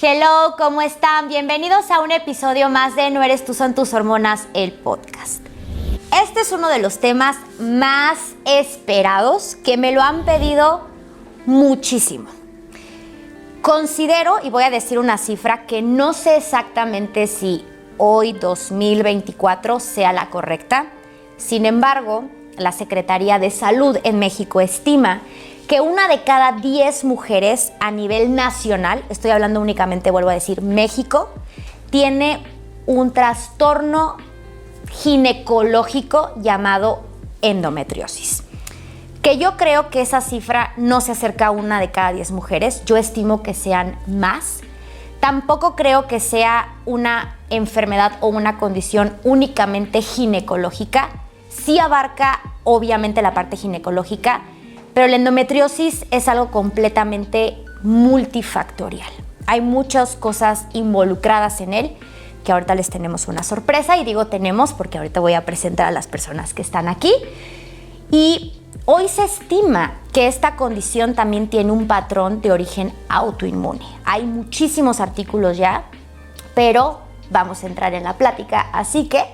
Hello, ¿cómo están? Bienvenidos a un episodio más de No eres tú, son tus hormonas, el podcast. Este es uno de los temas más esperados que me lo han pedido muchísimo. Considero, y voy a decir una cifra que no sé exactamente si hoy 2024 sea la correcta. Sin embargo, la Secretaría de Salud en México estima que 1 de cada 10 mujeres a nivel nacional, estoy hablando únicamente, vuelvo a decir, México, tiene un trastorno ginecológico llamado endometriosis. Que yo creo que esa cifra no se acerca a 1 de cada 10 mujeres, yo estimo que sean más. Tampoco creo que sea una enfermedad o una condición únicamente ginecológica. Sí abarca obviamente la parte ginecológica, pero la endometriosis es algo completamente multifactorial. Hay muchas cosas involucradas en él, que ahorita les tenemos una sorpresa, y digo tenemos porque ahorita voy a presentar a las personas que están aquí. Y hoy se estima que esta condición también tiene un patrón de origen autoinmune. Hay muchísimos artículos ya, pero vamos a entrar en la plática, así que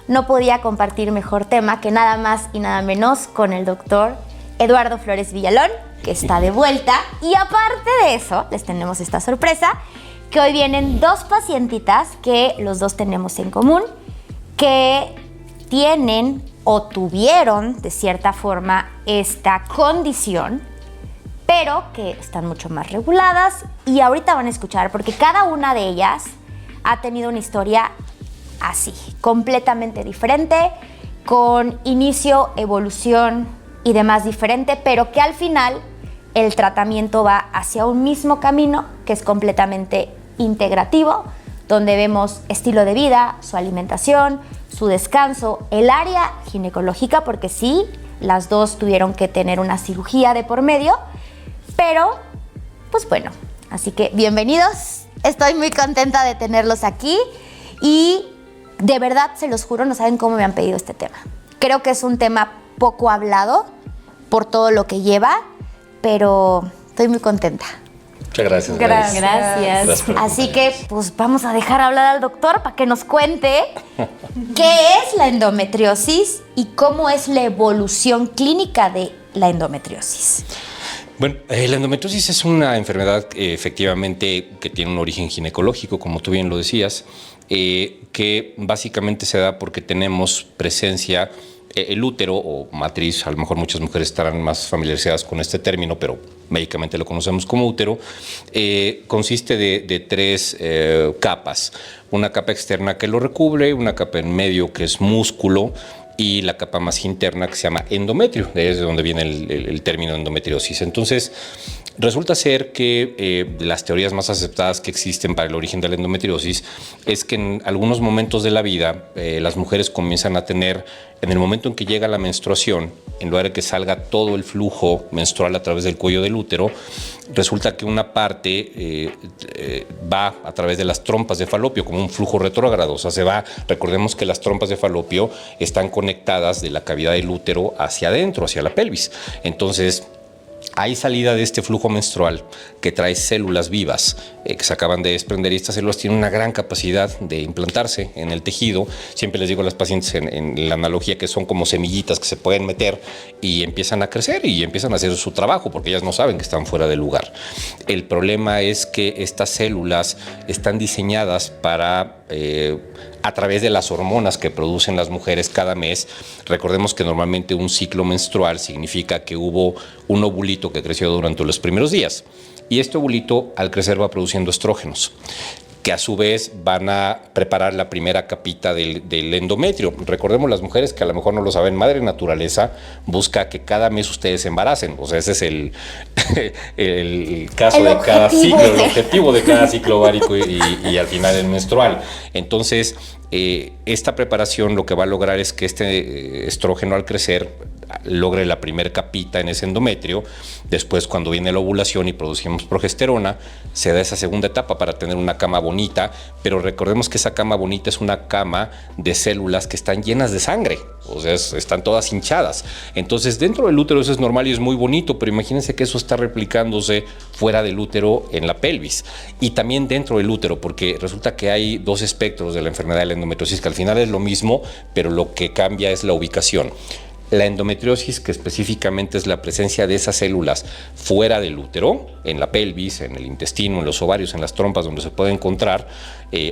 no podía compartir mejor tema que nada más y nada menos con el doctor Eduardo Flores Villalón, que está de vuelta. Y aparte de eso, les tenemos esta sorpresa, que hoy vienen 2 pacientitas que los dos tenemos en común, que tienen o tuvieron de cierta forma esta condición, pero que están mucho más reguladas, y ahorita van a escuchar porque cada una de ellas ha tenido una historia así, completamente diferente, con inicio, evolución y demás diferente, pero que al final el tratamiento va hacia un mismo camino que es completamente integrativo, donde vemos estilo de vida, su alimentación, su descanso, el área ginecológica, porque sí, las dos tuvieron que tener una cirugía de por medio, pero pues bueno, así que bienvenidos, estoy muy contenta de tenerlos aquí y de verdad, se los juro, no saben cómo me han pedido este tema. Creo que es un tema poco hablado por todo lo que lleva, pero estoy muy contenta. Muchas gracias. Gracias. Así que pues vamos a dejar hablar al doctor para que nos cuente qué es la endometriosis y cómo es la evolución clínica de la endometriosis. Bueno, la endometriosis es una enfermedad efectivamente que tiene un origen ginecológico, como tú bien lo decías, que básicamente se da porque tenemos presencia el útero o matriz. A lo mejor muchas mujeres estarán más familiarizadas con este término, pero médicamente lo conocemos como útero. Consiste de 3 capas. Una capa externa que lo recubre, una capa en medio que es músculo, y la capa más interna que se llama endometrio, desde donde viene el término endometriosis. Entonces, resulta ser que las teorías más aceptadas que existen para el origen de la endometriosis es que en algunos momentos de la vida las mujeres comienzan a tener, en el momento en que llega la menstruación, en lugar de que salga todo el flujo menstrual a través del cuello del útero, resulta que una parte va a través de las trompas de falopio como un flujo retrógrado. O sea, se va, recordemos que las trompas de falopio están conectadas de la cavidad del útero hacia adentro, hacia la pelvis. Entonces, hay salida de este flujo menstrual que trae células vivas que se acaban de desprender, y estas células tienen una gran capacidad de implantarse en el tejido. Siempre les digo a las pacientes en la analogía que son como semillitas que se pueden meter y empiezan a crecer y empiezan a hacer su trabajo porque ellas no saben que están fuera de lugar. El problema es que estas células están diseñadas para a través de las hormonas que producen las mujeres cada mes. Recordemos que normalmente un ciclo menstrual significa que hubo un ovulito que creció durante los primeros días, y este ovulito al crecer va produciendo estrógenos, que a su vez van a preparar la primera capita del endometrio. Recordemos las mujeres que a lo mejor no lo saben, Madre Naturaleza busca que cada mes ustedes se embaracen. O sea, ese es el caso de cada ciclo, el objetivo de cada ciclo ovárico y al final el menstrual. Entonces, esta preparación lo que va a lograr es que este estrógeno al crecer logre la primera capita en ese endometrio. Después, cuando viene la ovulación y producimos progesterona, se da esa segunda etapa para tener una cama bonita, pero recordemos que esa cama bonita es una cama de células que están llenas de sangre, o sea, están todas hinchadas. Entonces, dentro del útero eso es normal y es muy bonito, pero imagínense que eso está replicándose fuera del útero en la pelvis y también dentro del útero, porque resulta que hay dos espectros de la enfermedad de la endometriosis, que al final es lo mismo, pero lo que cambia es la ubicación. La endometriosis, que específicamente es la presencia de esas células fuera del útero, en la pelvis, en el intestino, en los ovarios, en las trompas, donde se puede encontrar.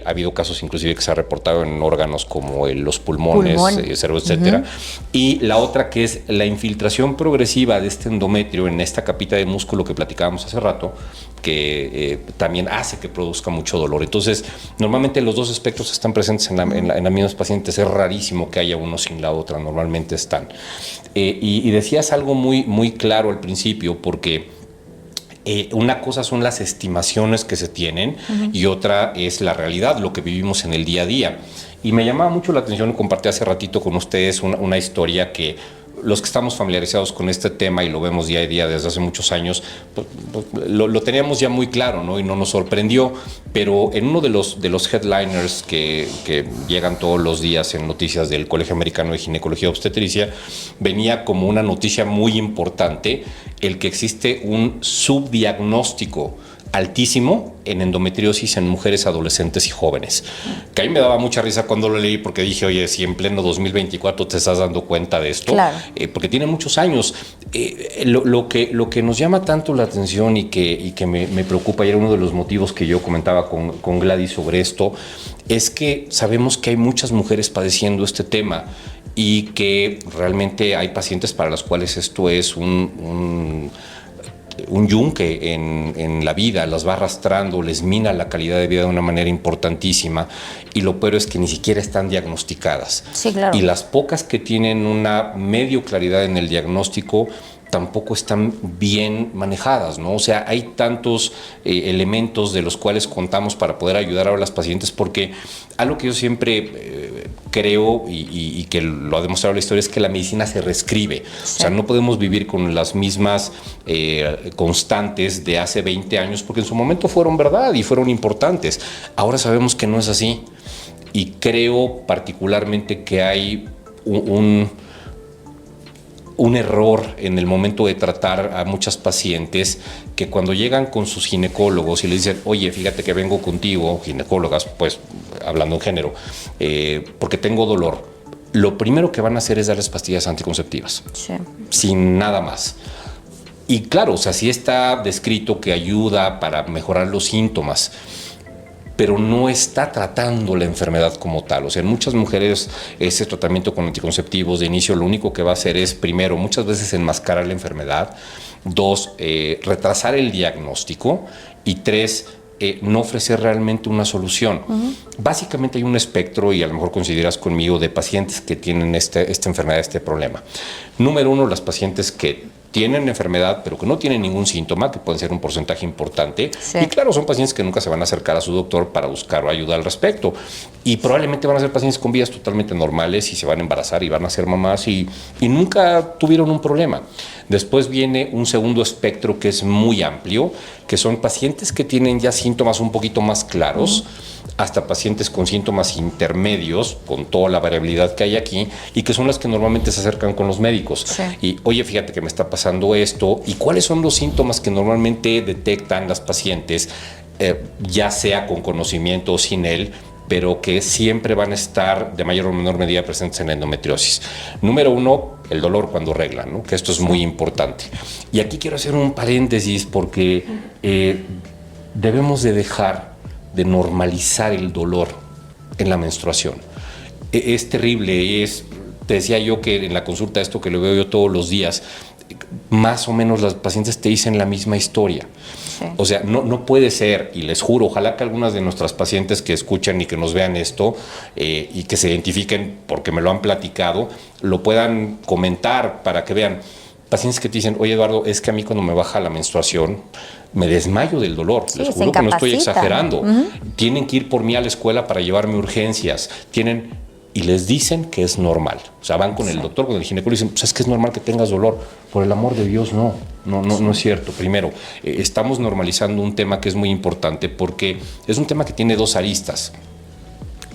Ha habido casos inclusive que se ha reportado en órganos como los pulmones, cerebro, etcétera. Y la otra, que es la infiltración progresiva de este endometrio en esta capita de músculo que platicábamos hace rato, que también hace que produzca mucho dolor. Entonces, normalmente los dos espectros están presentes en las mismas pacientes. Es rarísimo que haya uno sin la otra, normalmente están. Y decías algo muy claro al principio, porque una cosa son las estimaciones que se tienen y otra es la realidad, lo que vivimos en el día a día. Y me llamaba mucho la atención, compartí hace ratito con ustedes una historia que los que estamos familiarizados con este tema y lo vemos día a día desde hace muchos años, lo teníamos ya muy claro, ¿no? Y no nos sorprendió, pero en uno de los headliners que llegan todos los días en noticias del Colegio Americano de Ginecología y Obstetricia, venía como una noticia muy importante el que existe un subdiagnóstico altísimo en endometriosis en mujeres adolescentes y jóvenes. Que a mí me daba mucha risa cuando lo leí, porque dije, oye, si en pleno 2024 te estás dando cuenta de esto, claro. Porque tiene muchos años. Lo que nos llama tanto la atención y que me preocupa, y era uno de los motivos que yo comentaba con Gladys sobre esto, es que sabemos que hay muchas mujeres padeciendo este tema y que realmente hay pacientes para las cuales esto es un yunque en la vida, las va arrastrando, les mina la calidad de vida de una manera importantísima, y lo peor es que ni siquiera están diagnosticadas. Sí, claro. Y las pocas que tienen una medio claridad en el diagnóstico tampoco están bien manejadas, ¿no? O sea, hay tantos elementos de los cuales contamos para poder ayudar a las pacientes, porque algo que yo siempre creo y que lo ha demostrado la historia es que la medicina se reescribe. Sí. O sea, no podemos vivir con las mismas constantes de hace 20 años, porque en su momento fueron verdad y fueron importantes. Ahora sabemos que no es así. Y creo particularmente que hay un error en el momento de tratar a muchas pacientes, que cuando llegan con sus ginecólogos y les dicen, oye, fíjate que vengo contigo, ginecólogas, pues hablando en género, porque tengo dolor, lo primero que van a hacer es darles pastillas anticonceptivas, sí, sin nada más. Y claro, o sea, sí está descrito que ayuda para mejorar los síntomas, pero no está tratando la enfermedad como tal. O sea, en muchas mujeres ese tratamiento con anticonceptivos de inicio lo único que va a hacer es, primero, muchas veces enmascarar la enfermedad, dos, retrasar el diagnóstico, y tres, no ofrecer realmente una solución. Básicamente hay un espectro, y a lo mejor coincidirás conmigo, de pacientes que tienen esta enfermedad, este problema. Número uno, las pacientes que tienen enfermedad pero que no tienen ningún síntoma, que pueden ser un porcentaje importante. Sí. Y claro, son pacientes que nunca se van a acercar a su doctor para buscar ayuda al respecto. Y probablemente van a ser pacientes con vidas totalmente normales y se van a embarazar y van a ser mamás y nunca tuvieron un problema. Después viene un segundo espectro que es muy amplio, que son pacientes que tienen ya síntomas un poquito más claros, hasta pacientes con síntomas intermedios, con toda la variabilidad que hay aquí, y que son las que normalmente se acercan con los médicos. Sí. Y, oye, fíjate que me está pasando esto, y cuáles son los síntomas que normalmente detectan las pacientes, ya sea con conocimiento o sin él, pero que siempre van a estar de mayor o menor medida presentes en la endometriosis. Número uno, el dolor cuando reglan, ¿no? Que esto es muy importante. Y aquí quiero hacer un paréntesis, porque debemos de dejar de normalizar el dolor en la menstruación. Es terrible, te decía yo que en la consulta, esto que lo veo yo todos los días, más o menos las pacientes te dicen la misma historia. Sí. O sea, no puede ser, y les juro, ojalá que algunas de nuestras pacientes que escuchan y que nos vean esto y que se identifiquen porque me lo han platicado, lo puedan comentar para que vean. Pacientes que te dicen, oye, Eduardo, es que a mí cuando me baja la menstruación me desmayo del dolor. Sí, les juro que no estoy exagerando. Tienen que ir por mí a la escuela para llevarme urgencias. y les dicen que es normal. O sea, van con el doctor, con el ginecólogo y dicen, pues es que es normal que tengas dolor. Por el amor de Dios, no es cierto. Primero, estamos normalizando un tema que es muy importante porque es un tema que tiene dos aristas.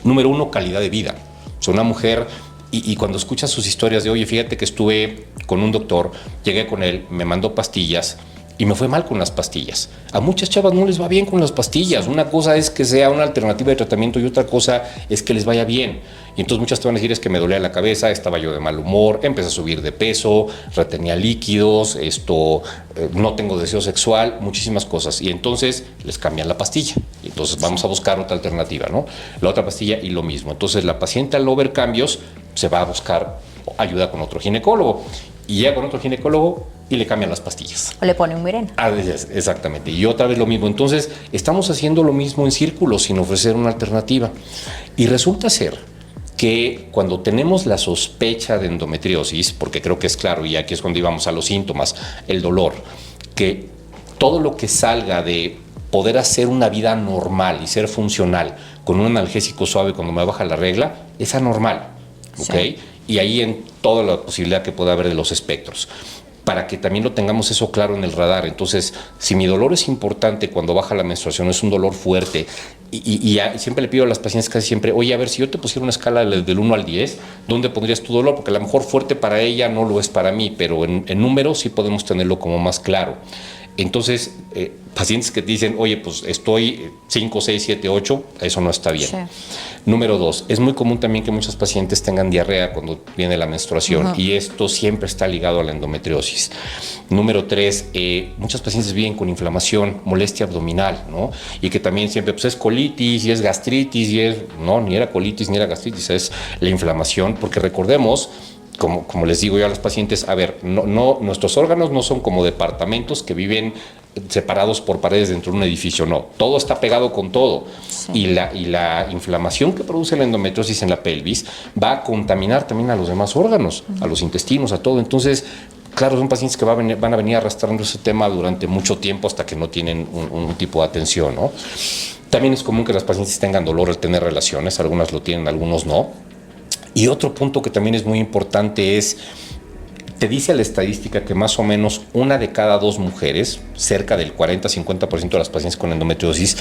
Número uno, calidad de vida. O sea, una mujer, y cuando escuchas sus historias de, oye, fíjate que estuve con un doctor, llegué con él, me mandó pastillas, y me fue mal con las pastillas. A muchas chavas no les va bien con las pastillas. Una cosa es que sea una alternativa de tratamiento y otra cosa es que les vaya bien. Y entonces muchas te van a decir es que me dolía la cabeza, estaba yo de mal humor, empecé a subir de peso, retenía líquidos, no tengo deseo sexual, muchísimas cosas. Y entonces les cambian la pastilla. Y entonces vamos a buscar otra alternativa, ¿no? La otra pastilla y lo mismo. Entonces la paciente al no ver cambios se va a buscar ayuda con otro ginecólogo. Y llega con otro ginecólogo y le cambian las pastillas. O le pone un Mirena. Exactamente. Y otra vez lo mismo. Entonces, estamos haciendo lo mismo en círculos sin ofrecer una alternativa. Y resulta ser que cuando tenemos la sospecha de endometriosis, porque creo que es claro, y aquí es cuando íbamos a los síntomas, el dolor, que todo lo que salga de poder hacer una vida normal y ser funcional con un analgésico suave cuando me baja la regla, es anormal. ¿Ok? Sí. Y ahí en toda la posibilidad que pueda haber de los espectros, para que también lo tengamos eso claro en el radar. Entonces, si mi dolor es importante cuando baja la menstruación, es un dolor fuerte, y siempre le pido a las pacientes casi siempre, oye, a ver, si yo te pusiera una escala del 1 al 10, ¿dónde pondrías tu dolor? Porque a lo mejor fuerte para ella no lo es para mí, pero en números sí podemos tenerlo como más claro. Entonces, pacientes que dicen, oye, pues estoy 5, 6, 7, 8, eso no está bien. Sí. Número 2, es muy común también que muchos pacientes tengan diarrea cuando viene la menstruación, y esto siempre está ligado a la endometriosis. Número 3, muchos pacientes viven con inflamación, molestia abdominal, ¿no? Y que también siempre pues es colitis y es gastritis y es, no, ni era colitis ni era gastritis, es la inflamación, porque recordemos, como les digo yo a los pacientes, a ver, nuestros órganos no son como departamentos que viven separados por paredes dentro de un edificio, no, todo está pegado con todo. Sí. Y la inflamación que produce la endometriosis en la pelvis va a contaminar también a los demás órganos, a los intestinos, a todo. Entonces, claro, son pacientes que van a venir arrastrando ese tema durante mucho tiempo hasta que no tienen un tipo de atención, ¿no? También es común que las pacientes tengan dolor al tener relaciones, algunas lo tienen, algunos no. Y otro punto que también es muy importante es, te dice la estadística que más o menos 1 de cada 2 mujeres, cerca del 40-50% de las pacientes con endometriosis,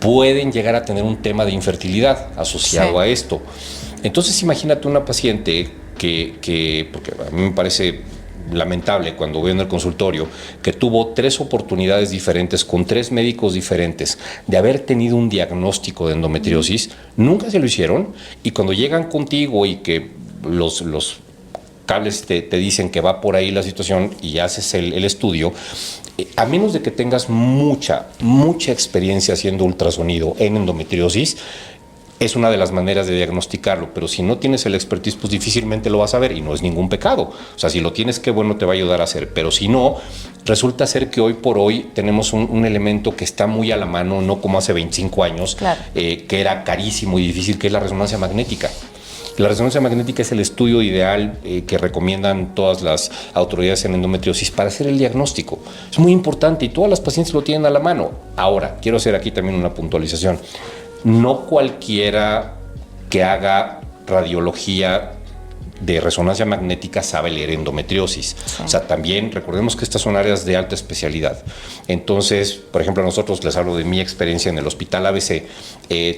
pueden llegar a tener un tema de infertilidad asociado a esto. Entonces imagínate una paciente que, porque a mí me parece lamentable cuando veo en el consultorio, que tuvo 3 oportunidades diferentes con 3 médicos diferentes de haber tenido un diagnóstico de endometriosis, nunca se lo hicieron, y cuando llegan contigo y que los cables te dicen que va por ahí la situación y haces el estudio, a menos de que tengas mucha experiencia haciendo ultrasonido en endometriosis, es una de las maneras de diagnosticarlo, pero si no tienes el expertise, pues difícilmente lo vas a ver, y no es ningún pecado. O sea, si lo tienes, qué bueno, te va a ayudar a hacer, pero si no, resulta ser que hoy por hoy tenemos un elemento que está muy a la mano, no como hace 25 años, claro, que era carísimo y difícil, que es la resonancia magnética. La resonancia magnética es el estudio ideal que recomiendan todas las autoridades en endometriosis para hacer el diagnóstico. Es muy importante y todas las pacientes lo tienen a la mano. Ahora, quiero hacer aquí también una puntualización. No cualquiera que haga radiología de resonancia magnética sabe leer endometriosis. Sí. O sea, también recordemos que estas son áreas de alta especialidad. Entonces, por ejemplo, nosotros les hablo de mi experiencia en el Hospital ABC.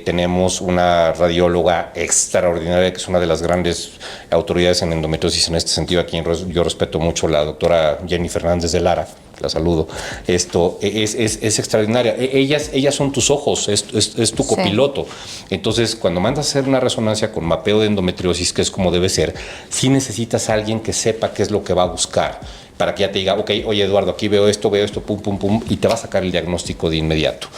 Tenemos una radióloga extraordinaria, que es una de las grandes autoridades en endometriosis en este sentido, a quien yo respeto mucho, la doctora Jenny Fernández de Lara. La saludo. Esto es extraordinaria. Ellas son tus ojos, es tu copiloto. Entonces, cuando mandas a hacer una resonancia con mapeo de endometriosis, que es como debe ser, sí necesitas a alguien que sepa qué es lo que va a buscar, para que ya te diga, ok, oye Eduardo, aquí veo esto, pum, pum, pum, y te va a sacar el diagnóstico de inmediato.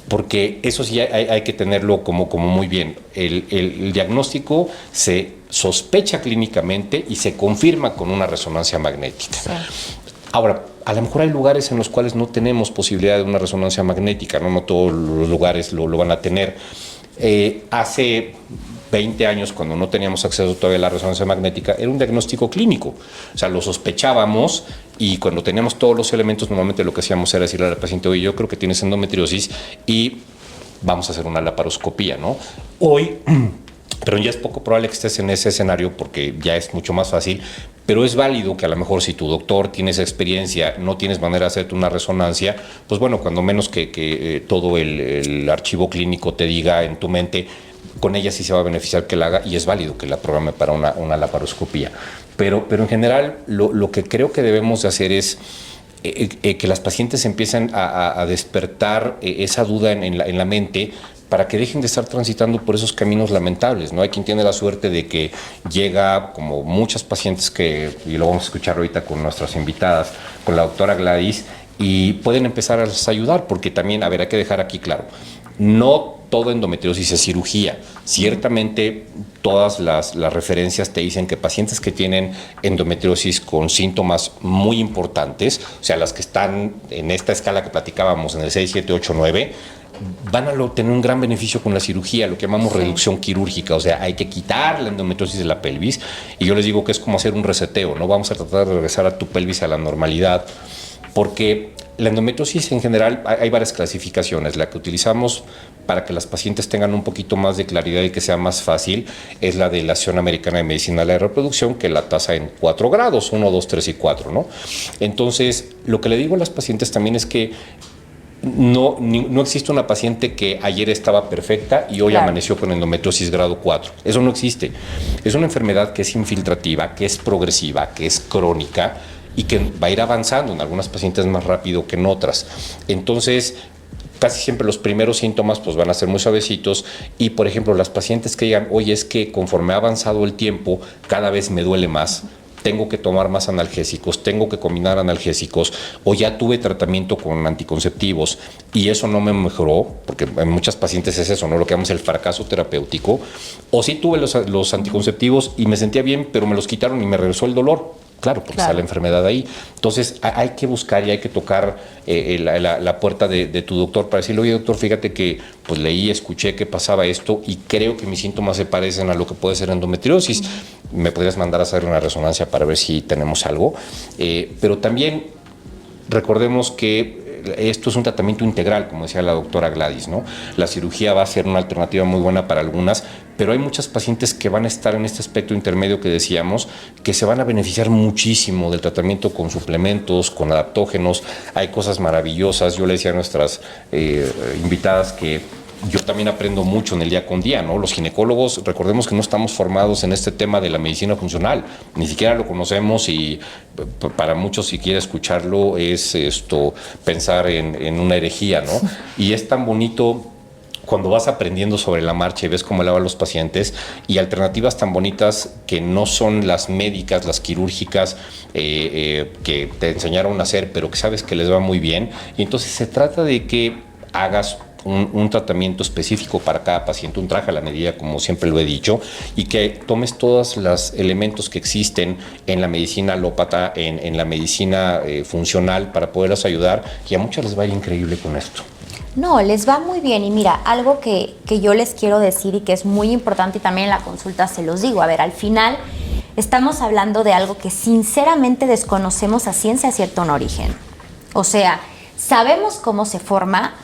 Porque eso sí hay que tenerlo como muy bien. El diagnóstico se sospecha clínicamente y se confirma con una resonancia magnética. Sí. Ahora, a lo mejor hay lugares en los cuales no tenemos posibilidad de una resonancia magnética, no todos los lugares lo van a tener. Hace 20 años, cuando no teníamos acceso todavía a la resonancia magnética, era un diagnóstico clínico. O sea, lo sospechábamos, y cuando teníamos todos los elementos, normalmente lo que hacíamos era decirle al paciente, oye, yo creo que tienes endometriosis y vamos a hacer una laparoscopía, ¿no? Hoy Pero ya es poco probable que estés en ese escenario porque ya es mucho más fácil, pero es válido que a lo mejor si tu doctor tiene esa experiencia, no tienes manera de hacerte una resonancia, pues bueno, cuando menos que todo el archivo clínico te diga en tu mente, con ella sí se va a beneficiar que la haga y es válido que la programe para una laparoscopía. Pero en general lo que creo que debemos de hacer es que las pacientes empiecen a despertar esa duda en la mente para que dejen de estar transitando por esos caminos lamentables, ¿no? Hay quien tiene la suerte de que llega, como muchas pacientes y lo vamos a escuchar ahorita con nuestras invitadas, con la doctora Gladys, y pueden empezar a ayudar, porque también, a ver, hay que dejar aquí claro, no todo endometriosis es cirugía. Ciertamente todas las referencias te dicen que pacientes que tienen endometriosis con síntomas muy importantes, o sea, las que están en esta escala que platicábamos en el 6, 7, 8, 9, van a tener un gran beneficio con la cirugía, lo que llamamos reducción quirúrgica, o sea, hay que quitar la endometriosis de la pelvis, y yo les digo que es como hacer un reseteo, ¿no? Vamos a tratar de regresar a tu pelvis a la normalidad, porque la endometriosis en general hay varias clasificaciones. La que utilizamos para que las pacientes tengan un poquito más de claridad y que sea más fácil es la de la Asociación Americana de Medicina de la Reproducción, que la tasa en 4 grados, 1, 2, 3 y 4, ¿no? Entonces, lo que le digo a las pacientes también es que no existe una paciente que ayer estaba perfecta y hoy amaneció con endometriosis grado 4. Eso no existe. Es una enfermedad que es infiltrativa, que es progresiva, que es crónica y que va a ir avanzando en algunas pacientes más rápido que en otras. Entonces, casi siempre los primeros síntomas pues van a ser muy suavecitos y, por ejemplo, las pacientes que digan, oye, es que conforme ha avanzado el tiempo, cada vez me duele más, tengo que tomar más analgésicos, tengo que combinar analgésicos, o ya tuve tratamiento con anticonceptivos y eso no me mejoró, porque en muchas pacientes es eso, ¿no? Lo que llamamos el fracaso terapéutico, o sí tuve los anticonceptivos y me sentía bien, pero me los quitaron y me regresó el dolor. Claro, porque está la enfermedad ahí. Entonces, hay que buscar y hay que tocar la puerta de tu doctor para decirle, oye, doctor, fíjate que pues leí, escuché que pasaba esto y creo que mis síntomas se parecen a lo que puede ser endometriosis. ¿Me podrías mandar a hacer una resonancia para ver si tenemos algo? Pero también recordemos que esto es un tratamiento integral, como decía la doctora Gladys, ¿no? La cirugía va a ser una alternativa muy buena para algunas, pero hay muchas pacientes que van a estar en este aspecto intermedio que decíamos, que se van a beneficiar muchísimo del tratamiento con suplementos, con adaptógenos. Hay cosas maravillosas. Yo le decía a nuestras invitadas que yo también aprendo mucho en el día con día, ¿no? Los ginecólogos, recordemos que no estamos formados en este tema de la medicina funcional, ni siquiera lo conocemos y para muchos si quiere escucharlo es pensar en una herejía, ¿no? Y es tan bonito cuando vas aprendiendo sobre la marcha y ves cómo le va a los pacientes y alternativas tan bonitas que no son las médicas, las quirúrgicas que te enseñaron a hacer, pero que sabes que les va muy bien. Y entonces se trata de que hagas un tratamiento específico para cada paciente, un traje a la medida, como siempre lo he dicho, y que tomes todos los elementos que existen en la medicina alópata, en la medicina funcional para poderlas ayudar, y a muchas les va a ir increíble con esto. No, les va muy bien y mira, algo que yo les quiero decir y que es muy importante y también en la consulta se los digo, a ver, al final estamos hablando de algo que sinceramente desconocemos a ciencia cierta un origen. O sea, sabemos cómo se forma,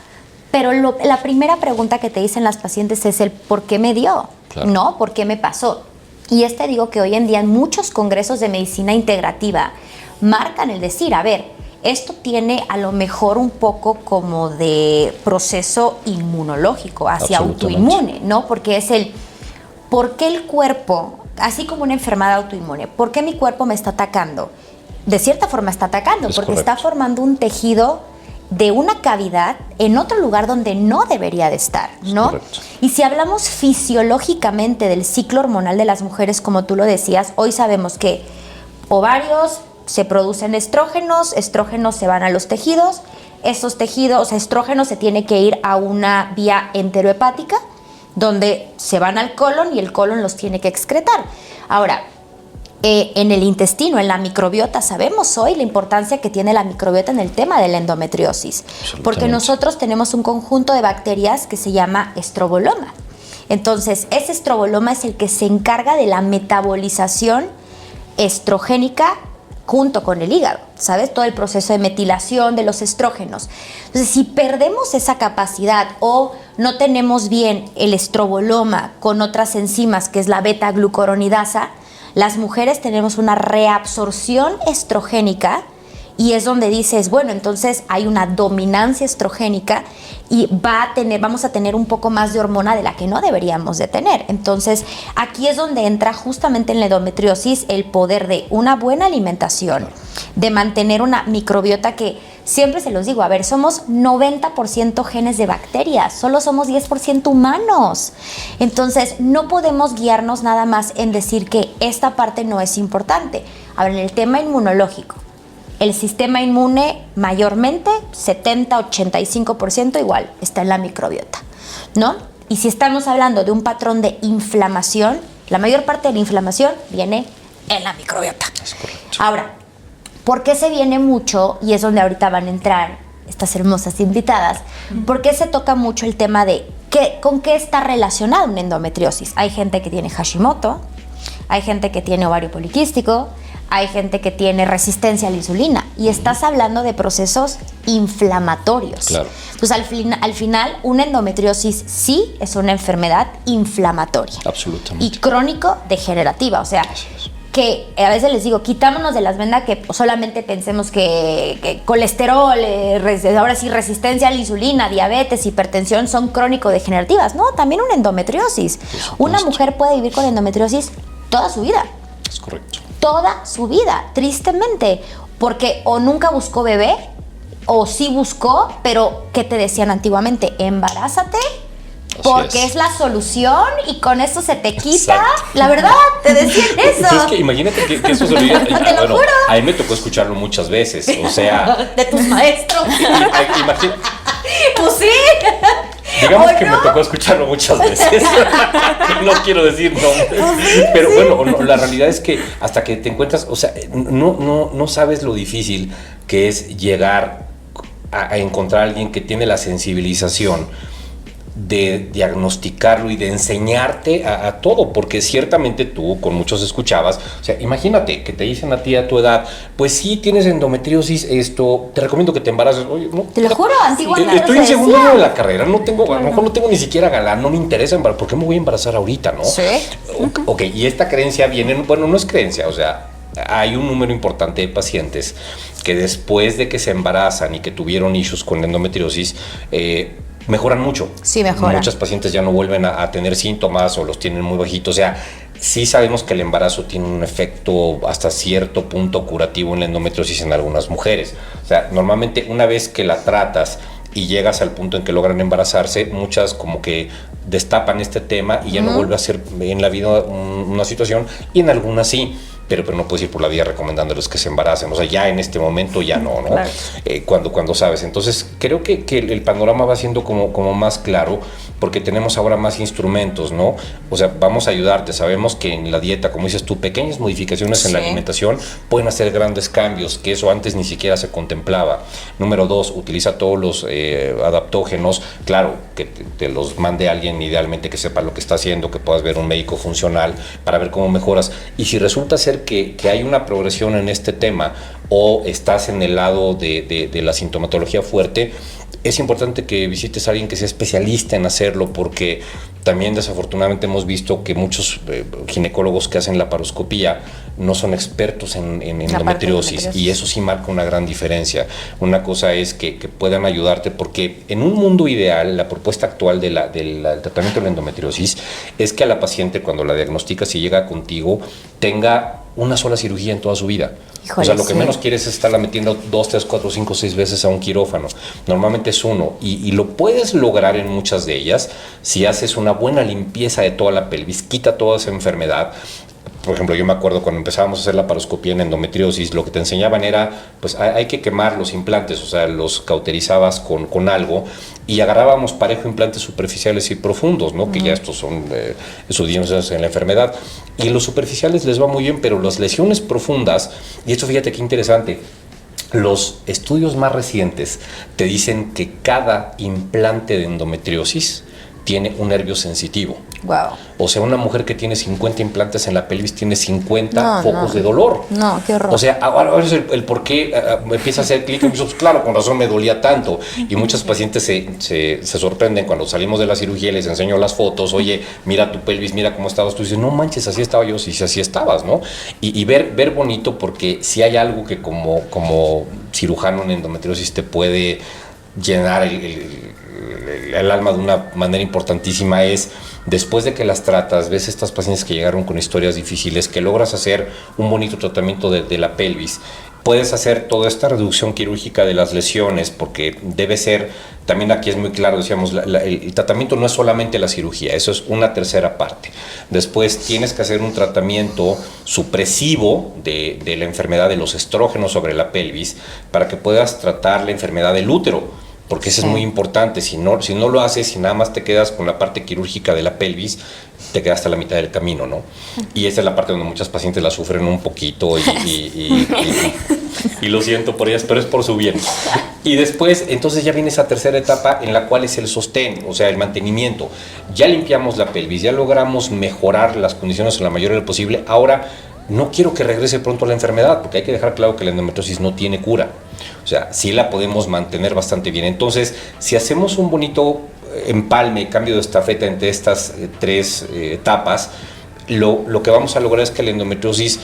pero la primera pregunta que te dicen las pacientes es el ¿por qué me dio? Claro. ¿No? ¿Por qué me pasó? Y digo que hoy en día en muchos congresos de medicina integrativa marcan el decir, a ver, esto tiene a lo mejor un poco como de proceso inmunológico hacia autoinmune, ¿no? Porque es ¿por qué el cuerpo, así como una enfermedad autoinmune, por qué mi cuerpo me está atacando? De cierta forma está atacando, porque correcto. Está formando un tejido de una cavidad en otro lugar donde no debería de estar, ¿no? Correcto. Y si hablamos fisiológicamente del ciclo hormonal de las mujeres, como tú lo decías, hoy sabemos que ovarios se producen estrógenos se van a los tejidos, esos tejidos, estrógenos se tiene que ir a una vía enterohepática, donde se van al colon y el colon los tiene que excretar. Ahora, en el intestino, en la microbiota, sabemos hoy la importancia que tiene la microbiota en el tema de la endometriosis, porque nosotros tenemos un conjunto de bacterias que se llama estroboloma. Entonces, ese estroboloma es el que se encarga de la metabolización estrogénica junto con el hígado, ¿sabes? Todo el proceso de metilación de los estrógenos. Entonces, si perdemos esa capacidad o no tenemos bien el estroboloma con otras enzimas, que es la beta-glucuronidasa, las mujeres tenemos una reabsorción estrogénica y es donde dices, bueno, entonces hay una dominancia estrogénica y vamos a tener un poco más de hormona de la que no deberíamos de tener. Entonces, aquí es donde entra justamente en la endometriosis el poder de una buena alimentación, de mantener una microbiota que, siempre se los digo, a ver, somos 90% genes de bacterias, solo somos 10% humanos. Entonces, no podemos guiarnos nada más en decir que esta parte no es importante. Ahora, en el tema inmunológico, el sistema inmune mayormente, 70-85% igual, está en la microbiota, ¿no? Y si estamos hablando de un patrón de inflamación, la mayor parte de la inflamación viene en la microbiota. Es correcto. Ahora, ¿por qué se viene mucho? Y es donde ahorita van a entrar estas hermosas invitadas. ¿Por qué se toca mucho el tema de con qué está relacionada una endometriosis? Hay gente que tiene Hashimoto, hay gente que tiene ovario poliquístico, hay gente que tiene resistencia a la insulina y estás hablando de procesos inflamatorios. Claro. Entonces, al final, una endometriosis sí es una enfermedad inflamatoria. Absolutamente. Y crónico-degenerativa, o sea, que a veces les digo, quitámonos de las vendas que solamente pensemos que colesterol, ahora sí, resistencia a la insulina, diabetes, hipertensión son crónico-degenerativas. No, también una endometriosis. Una mujer puede vivir con endometriosis toda su vida. Es correcto. Toda su vida, tristemente, porque o nunca buscó bebé, o sí buscó, pero ¿qué te decían antiguamente? Embarázate, porque es la solución y con eso se te quita. Exacto. La verdad, te decían eso. Es que imagínate que eso se lo diga. Te lo juro. A mí me tocó escucharlo muchas veces, o sea... De tus maestros. Imagínate. Pues sí. Digamos que me tocó escucharlo muchas veces. No quiero decir nombres. Pero bueno, la realidad es que hasta que te encuentras, o sea, no sabes lo difícil que es llegar a encontrar a alguien que tiene la sensibilización de diagnosticarlo y de enseñarte a todo, porque ciertamente tú con muchos escuchabas, o sea, imagínate que te dicen a ti a tu edad, pues sí tienes endometriosis, te recomiendo que te embaraces. Oye, no, te lo juro, antiguamente estoy en segundo año de la carrera, a lo mejor no tengo ni siquiera galán, no me interesa embarazar, ¿por qué me voy a embarazar ahorita, no? Sí. Ok, y esta creencia viene, bueno, no es creencia, o sea, hay un número importante de pacientes que después de que se embarazan y que tuvieron issues con endometriosis, mejoran mucho. Sí, mejoran. Muchas pacientes ya no vuelven a tener síntomas o los tienen muy bajitos. O sea, sí sabemos que el embarazo tiene un efecto hasta cierto punto curativo en la endometriosis en algunas mujeres. O sea, normalmente una vez que la tratas y llegas al punto en que logran embarazarse, muchas como que destapan este tema y ya no vuelve a ser en la vida una situación, y en algunas sí. Pero no puedes ir por la vida recomendándoles que se embaracen. O sea, ya en este momento ya no. Claro. Cuando sabes. Entonces, creo que el panorama va siendo como más claro, porque tenemos ahora más instrumentos, ¿no? O sea, vamos a ayudarte. Sabemos que en la dieta, como dices tú, pequeñas modificaciones en la alimentación pueden hacer grandes cambios, que eso antes ni siquiera se contemplaba. Número 2, utiliza todos los adaptógenos. Claro, que te los mande alguien idealmente que sepa lo que está haciendo, que puedas ver un médico funcional para ver cómo mejoras. Y si resulta ser que hay una progresión en este tema o estás en el lado de la sintomatología fuerte, es importante que visites a alguien que sea especialista en hacerlo, porque también desafortunadamente hemos visto que muchos ginecólogos que hacen laparoscopía no son expertos en endometriosis, y eso sí marca una gran diferencia. Una cosa es que puedan ayudarte, porque en un mundo ideal, la propuesta actual del tratamiento de la endometriosis es que a la paciente, cuando la diagnosticas y llega contigo, tenga una sola cirugía en toda su vida. Híjole, o sea, lo que menos quieres es estarla metiendo 2, 3, 4, 5, 6 veces a un quirófano. Normalmente es uno, y lo puedes lograr en muchas de ellas si haces una buena limpieza de toda la pelvis, quita toda esa enfermedad. Por ejemplo, yo me acuerdo cuando empezábamos a hacer la laparoscopía en endometriosis, lo que te enseñaban era, pues hay que quemar los implantes, o sea, los cauterizabas con algo, y agarrábamos parejo implantes superficiales y profundos, ¿no? Que ya estos son estudios en la enfermedad. Y los superficiales les va muy bien, pero las lesiones profundas, y esto fíjate qué interesante, los estudios más recientes te dicen que cada implante de endometriosis tiene un nervio sensitivo. Wow. O sea, una mujer que tiene 50 implantes en la pelvis tiene 50 focos de dolor. No, qué horror. O sea, ahora es el por qué me empieza a hacer clic y me dice, pues claro, con razón me dolía tanto. Y muchas pacientes se sorprenden cuando salimos de la cirugía y les enseño las fotos. Oye, mira tu pelvis, mira cómo estabas. Tú dices, no manches, así estaba yo. Sí, así estabas, ¿no? Y ver bonito, porque si hay algo que como cirujano en endometriosis te puede llenar el alma de una manera importantísima, es después de que las tratas, ves estas pacientes que llegaron con historias difíciles, que logras hacer un bonito tratamiento de la pelvis, puedes hacer toda esta reducción quirúrgica de las lesiones, porque debe ser, también aquí es muy claro, decíamos, el tratamiento no es solamente la cirugía, eso es una tercera parte. Después tienes que hacer un tratamiento supresivo de la enfermedad de los estrógenos sobre la pelvis para que puedas tratar la enfermedad del útero, porque eso es muy importante. Si no lo haces, si nada más te quedas con la parte quirúrgica de la pelvis, te quedas hasta la mitad del camino, ¿no? Y esa es la parte donde muchas pacientes la sufren un poquito y lo siento por ellas, pero es por su bien. Y después, entonces ya viene esa tercera etapa en la cual es el sostén, o sea, el mantenimiento. Ya limpiamos la pelvis, ya logramos mejorar las condiciones en la medida de lo posible. Ahora, no quiero que regrese pronto la enfermedad, porque hay que dejar claro que la endometriosis no tiene cura. O sea, sí la podemos mantener bastante bien. Entonces, si hacemos un bonito empalme, cambio de estafeta entre estas tres etapas, lo que vamos a lograr es que la endometriosis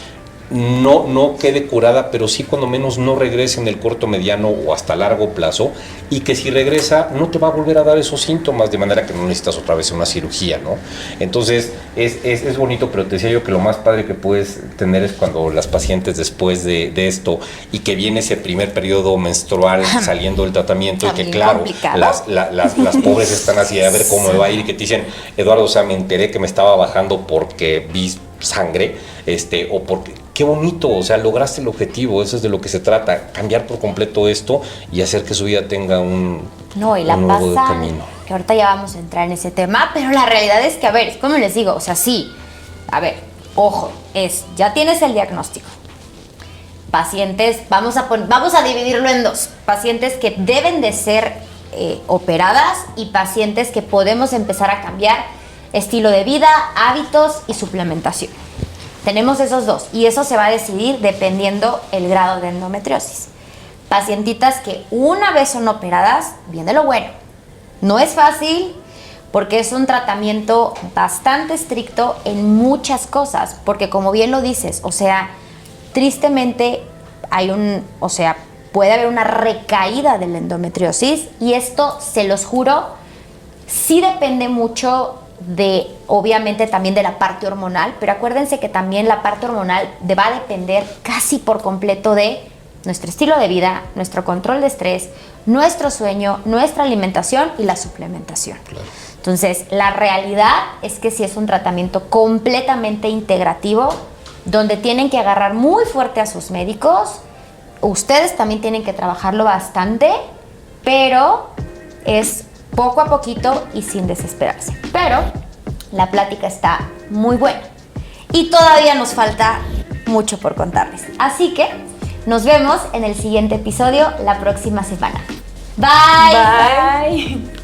no quede curada, pero sí cuando menos no regrese en el corto, mediano o hasta largo plazo, y que si regresa no te va a volver a dar esos síntomas, de manera que no necesitas otra vez una cirugía, ¿no? Entonces es bonito, pero te decía yo que lo más padre que puedes tener es cuando las pacientes después de esto y que viene ese primer periodo menstrual saliendo del tratamiento y que claro, las pobres están así a ver cómo me va a ir y que te dicen, Eduardo, o sea, me enteré que me estaba bajando porque vi sangre, o porque qué bonito, o sea, lograste el objetivo, eso es de lo que se trata, cambiar por completo esto y hacer que su vida tenga un nuevo camino. Que ahorita ya vamos a entrar en ese tema, pero la realidad es que, a ver, es como les digo, o sea, sí, a ver, ojo, ya tienes el diagnóstico. Pacientes, vamos a dividirlo en dos, pacientes que deben de ser operadas y pacientes que podemos empezar a cambiar estilo de vida, hábitos y suplementación. Tenemos esos dos y eso se va a decidir dependiendo el grado de endometriosis. Pacientitas que una vez son operadas, viene lo bueno. No es fácil porque es un tratamiento bastante estricto en muchas cosas, porque como bien lo dices, o sea, tristemente puede haber una recaída de la endometriosis y esto, se los juro, sí depende mucho obviamente también de la parte hormonal, pero acuérdense que también la parte hormonal va a depender casi por completo de nuestro estilo de vida, nuestro control de estrés, nuestro sueño, nuestra alimentación y la suplementación. Claro. Entonces, la realidad es que sí es un tratamiento completamente integrativo, donde tienen que agarrar muy fuerte a sus médicos. Ustedes también tienen que trabajarlo bastante, pero es poco a poquito y sin desesperarse. Pero la plática está muy buena y todavía nos falta mucho por contarles. Así que nos vemos en el siguiente episodio la próxima semana. Bye. Bye.